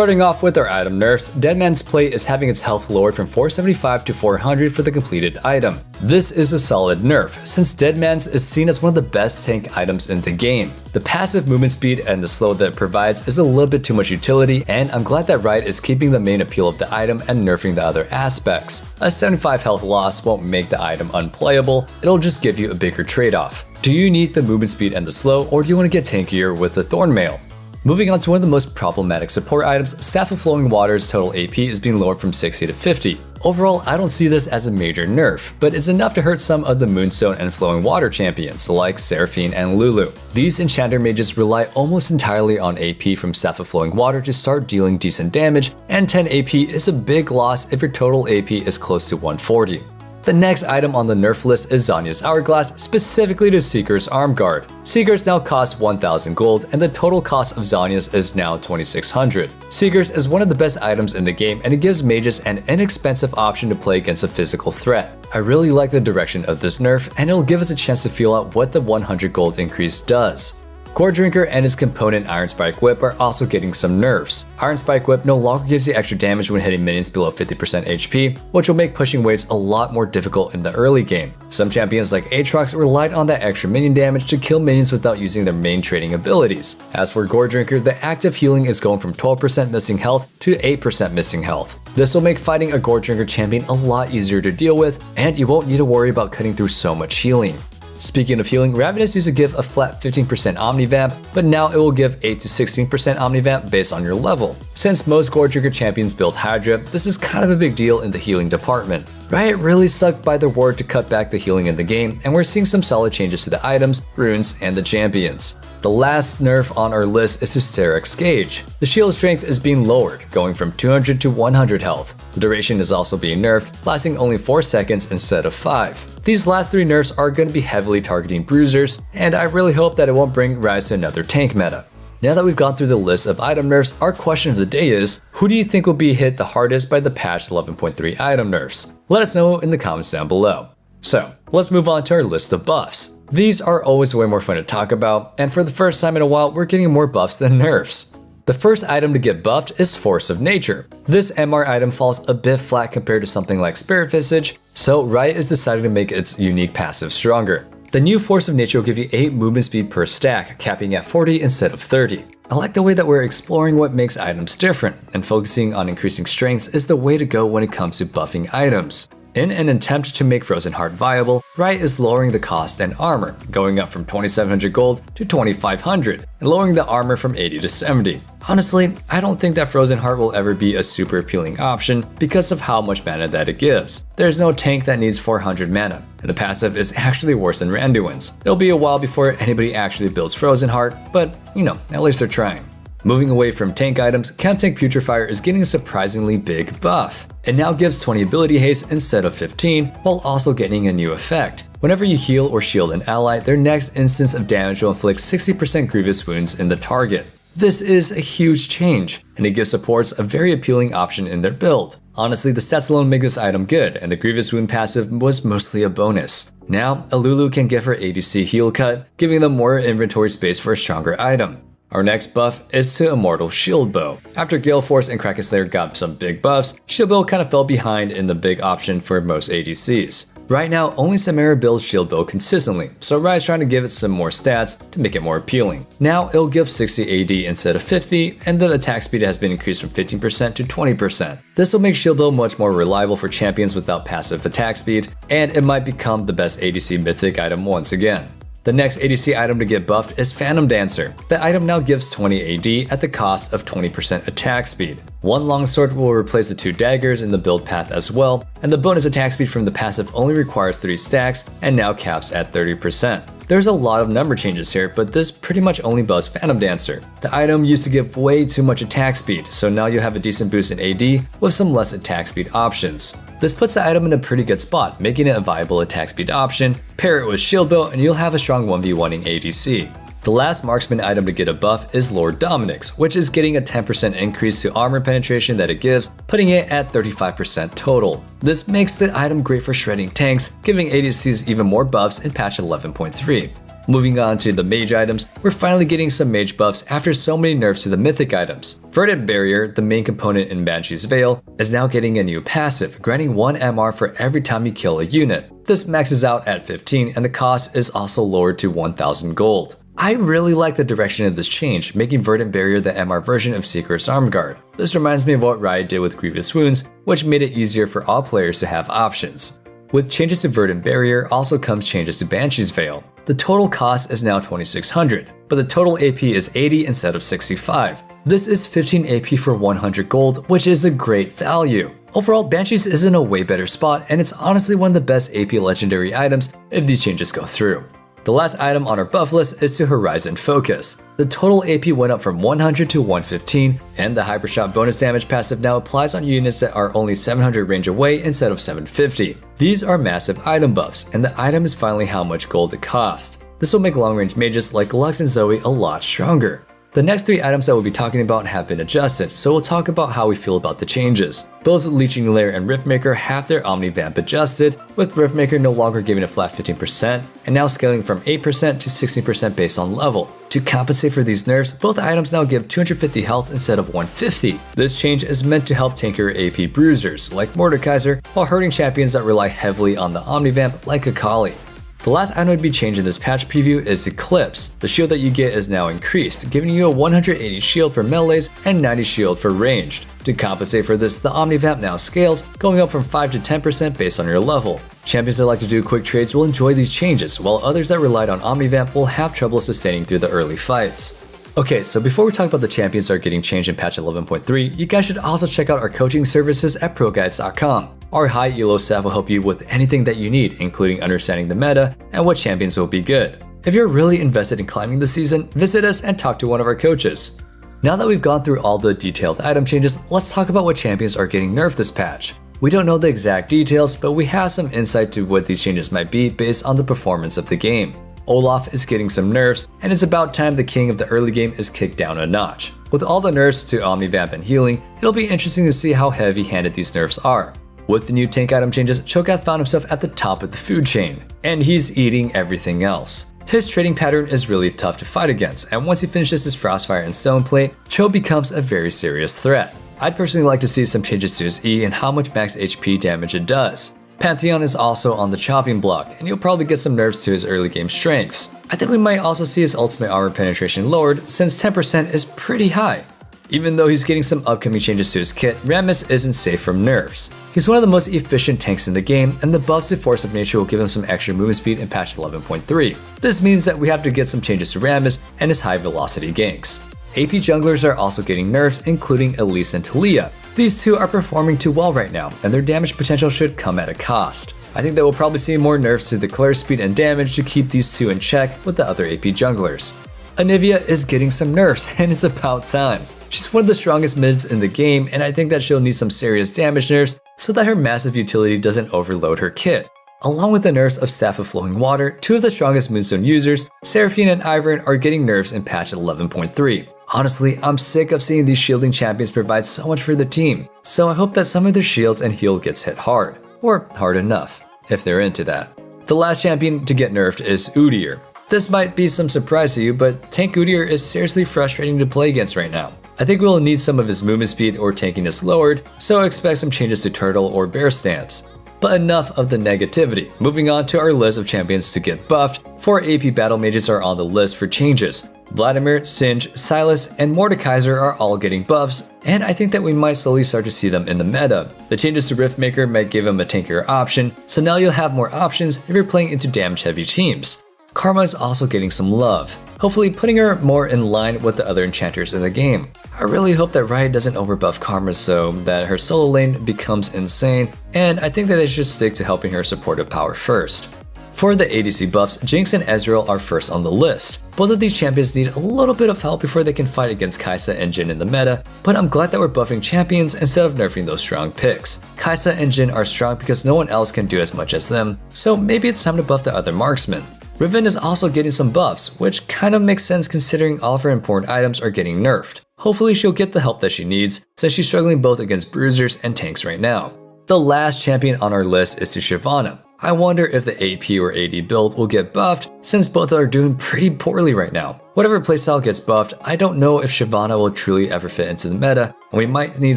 Starting off with our item nerfs, Deadman's Plate is having its health lowered from 475 to 400 for the completed item. This is a solid nerf, since Deadman's is seen as one of the best tank items in the game. The passive movement speed and the slow that it provides is a little bit too much utility, and I'm glad that Riot is keeping the main appeal of the item and nerfing the other aspects. A 75 health loss won't make the item unplayable, it'll just give you a bigger trade-off. Do you need the movement speed and the slow, or do you want to get tankier with the Thornmail? Moving on to one of the most problematic support items, Staff of Flowing Water's total AP is being lowered from 60 to 50. Overall, I don't see this as a major nerf, but it's enough to hurt some of the Moonstone and Flowing Water champions like Seraphine and Lulu. These Enchanter mages rely almost entirely on AP from Staff of Flowing Water to start dealing decent damage, and 10 AP is a big loss if your total AP is close to 140. The next item on the nerf list is Zhonya's Hourglass, specifically to Seeker's Arm Guard. Seeker's now costs 1000 gold, and the total cost of Zhonya's is now 2600. Seeker's is one of the best items in the game, and it gives mages an inexpensive option to play against a physical threat. I really like the direction of this nerf, and it'll give us a chance to feel out what the 100 gold increase does. Core Drinker and his component Iron Spike Whip are also getting some nerfs. Iron Spike Whip no longer gives you extra damage when hitting minions below 50% HP, which will make pushing waves a lot more difficult in the early game. Some champions like Aatrox relied on that extra minion damage to kill minions without using their main trading abilities. As for Core Drinker, the active healing is going from 12% missing health to 8% missing health. This will make fighting a Core Drinker champion a lot easier to deal with, and you won't need to worry about cutting through so much healing. Speaking of healing, Ravenous used to give a flat 15% Omnivamp, but now it will give 8 to 16% Omnivamp based on your level. Since most Core Drinker champions build Hydra, this is kind of a big deal in the healing department. Riot really sucked by their word to cut back the healing in the game, and we're seeing some solid changes to the items, runes, and the champions. The last nerf on our list is to Serek's Gauge. The shield strength is being lowered, going from 200 to 100 health. The duration is also being nerfed, lasting only 4 seconds instead of 5. These last 3 nerfs are going to be heavily targeting bruisers, and I really hope that it won't bring Rise to another tank meta. Now that we've gone through the list of item nerfs, our question of the day is, who do you think will be hit the hardest by the patch 11.3 item nerfs? Let us know in the comments down below. So, let's move on to our list of buffs. These are always way more fun to talk about, and for the first time in a while, we're getting more buffs than nerfs. The first item to get buffed is Force of Nature. This MR item falls a bit flat compared to something like Spirit Visage, so Riot is deciding to make its unique passive stronger. The new Force of Nature will give you 8 movement speed per stack, capping at 40 instead of 30. I like the way that we're exploring what makes items different, and focusing on increasing strengths is the way to go when it comes to buffing items. In an attempt to make Frozen Heart viable, Riot is lowering the cost and armor, going up from 2700 gold to 2500, and lowering the armor from 80 to 70. Honestly, I don't think that Frozen Heart will ever be a super appealing option because of how much mana that it gives. There's no tank that needs 400 mana, and the passive is actually worse than Randuin's. It'll be a while before anybody actually builds Frozen Heart, but at least they're trying. Moving away from tank items, Counter-Tank Putrefier is getting a surprisingly big buff. It now gives 20 ability haste instead of 15, while also getting a new effect. Whenever you heal or shield an ally, their next instance of damage will inflict 60% grievous wounds in the target. This is a huge change, and it gives supports a very appealing option in their build. Honestly, the stats alone make this item good, and the grievous wound passive was mostly a bonus. Now, a Lulu can give her ADC heal cut, giving them more inventory space for a stronger item. Our next buff is to Immortal Shield Bow. After Gale Force and Kraken Slayer got some big buffs, Shield Bow kind of fell behind in the big option for most ADCs. Right now, only Samara builds Shield Bow consistently, so Riot's trying to give it some more stats to make it more appealing. Now it'll give 60 AD instead of 50, and the attack speed has been increased from 15% to 20%. This will make Shield Bow much more reliable for champions without passive attack speed, and it might become the best ADC mythic item once again. The next ADC item to get buffed is Phantom Dancer. The item now gives 20 AD at the cost of 20% attack speed. One longsword will replace the 2 daggers in the build path as well, and the bonus attack speed from the passive only requires 3 stacks and now caps at 30%. There's a lot of number changes here, but this pretty much only buffs Phantom Dancer. The item used to give way too much attack speed, so now you have a decent boost in AD with some less attack speed options. This puts the item in a pretty good spot, making it a viable attack speed option. Pair it with Shield Bow and you'll have a strong 1v1ing ADC. The last marksman item to get a buff is Lord Dominik's, which is getting a 10% increase to armor penetration that it gives, putting it at 35% total. This makes the item great for shredding tanks, giving ADCs even more buffs in patch 11.3. Moving on to the mage items, we're finally getting some mage buffs after so many nerfs to the mythic items. Verdant Barrier, the main component in Banshee's Veil, is now getting a new passive, granting 1 MR for every time you kill a unit. This maxes out at 15 and the cost is also lowered to 1000 gold. I really like the direction of this change, making Verdant Barrier the MR version of Seeker's Arm Guard. This reminds me of what Riot did with Grievous Wounds, which made it easier for all players to have options. With changes to Verdant Barrier also comes changes to Banshee's Veil. The total cost is now 2600, but the total AP is 80 instead of 65. This is 15 AP for 100 gold, which is a great value. Overall, Banshees is in a way better spot, and it's honestly one of the best AP legendary items if these changes go through. The last item on our buff list is to Horizon Focus. The total AP went up from 100 to 115, and the Hypershot bonus damage passive now applies on units that are only 700 range away instead of 750. These are massive item buffs, and the item is finally how much gold it costs. This will make long-range mages like Lux and Zoe a lot stronger. The next 3 items that we'll be talking about have been adjusted, so we'll talk about how we feel about the changes. Both Leeching Lair and Riftmaker have their Omni Vamp adjusted, with Riftmaker no longer giving a flat 15% and now scaling from 8% to 16% based on level. To compensate for these nerfs, both items now give 250 health instead of 150. This change is meant to help tank your AP bruisers like Mordekaiser while hurting champions that rely heavily on the Omni Vamp like Akali. The last item to be changed in this patch preview is Eclipse. The shield that you get is now increased, giving you a 180 shield for melees and 90 shield for ranged. To compensate for this, the Omni Vamp now scales, going up from 5 to 10% based on your level. Champions that like to do quick trades will enjoy these changes, while others that relied on Omni Vamp will have trouble sustaining through the early fights. Okay, so before we talk about the champions that are getting changed in patch 11.3, you guys should also check out our coaching services at ProGuides.com. Our high elo staff will help you with anything that you need, including understanding the meta and what champions will be good. If you're really invested in climbing this season, visit us and talk to one of our coaches. Now that we've gone through all the detailed item changes, let's talk about what champions are getting nerfed this patch. We don't know the exact details, but we have some insight to what these changes might be based on the performance of the game. Olaf is getting some nerfs, and it's about time the king of the early game is kicked down a notch. With all the nerfs to Omni Vamp and healing, it'll be interesting to see how heavy-handed these nerfs are. With the new tank item changes, Cho'Gath found himself at the top of the food chain, and he's eating everything else. His trading pattern is really tough to fight against, and once he finishes his Frostfire and Stoneplate, Cho becomes a very serious threat. I'd personally like to see some changes to his E and how much max HP damage it does. Pantheon is also on the chopping block, and you'll probably get some nerfs to his early game strengths. I think we might also see his ultimate armor penetration lowered, since 10% is pretty high. Even though he's getting some upcoming changes to his kit, Rammus isn't safe from nerfs. He's one of the most efficient tanks in the game, and the buffs to Force of Nature will give him some extra movement speed in patch 11.3. This means that we have to get some changes to Rammus and his high velocity ganks. AP junglers are also getting nerfs, including Elise and Taliyah. These two are performing too well right now, and their damage potential should come at a cost. I think that we'll probably see more nerfs to declare speed and damage to keep these two in check with the other AP junglers. Anivia is getting some nerfs, and it's about time. She's one of the strongest mids in the game, and I think that she'll need some serious damage nerfs so that her massive utility doesn't overload her kit. Along with the nerfs of Staff of Flowing Water, two of the strongest Moonstone users, Seraphine and Ivern, are getting nerfs in patch 11.3. Honestly, I'm sick of seeing these shielding champions provide so much for the team, so I hope that some of their shields and heal gets hit hard, or hard enough, if they're into that. The last champion to get nerfed is Udyr. This might be some surprise to you, but Tank Udyr is seriously frustrating to play against right now. I think we'll need some of his movement speed or tankiness lowered, so I expect some changes to Turtle or Bear stance. But enough of the negativity. Moving on to our list of champions to get buffed, 4 AP battle mages are on the list for changes. Vladimir, Singed, Sylas, and Mordekaiser are all getting buffs, and I think that we might slowly start to see them in the meta. The changes to Riftmaker might give him a tankier option, so now you'll have more options if you're playing into damage-heavy teams. Karma is also getting some love, hopefully putting her more in line with the other enchanters in the game. I really hope that Riot doesn't overbuff Karma so that her solo lane becomes insane, and I think that they should stick to helping her supportive power first. For the ADC buffs, Jinx and Ezreal are first on the list. Both of these champions need a little bit of help before they can fight against Kai'Sa and Jhin in the meta, but I'm glad that we're buffing champions instead of nerfing those strong picks. Kai'Sa and Jhin are strong because no one else can do as much as them, so maybe it's time to buff the other marksmen. Riven is also getting some buffs, which kind of makes sense considering all of her important items are getting nerfed. Hopefully she'll get the help that she needs, since she's struggling both against bruisers and tanks right now. The last champion on our list is to Shyvana. I wonder if the AP or AD build will get buffed, since both are doing pretty poorly right now. Whatever playstyle gets buffed, I don't know if Shyvana will truly ever fit into the meta, and we might need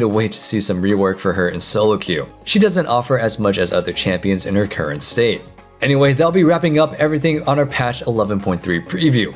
to wait to see some rework for her in solo queue. She doesn't offer as much as other champions in her current state. Anyway, that'll be wrapping up everything on our patch 11.3 preview.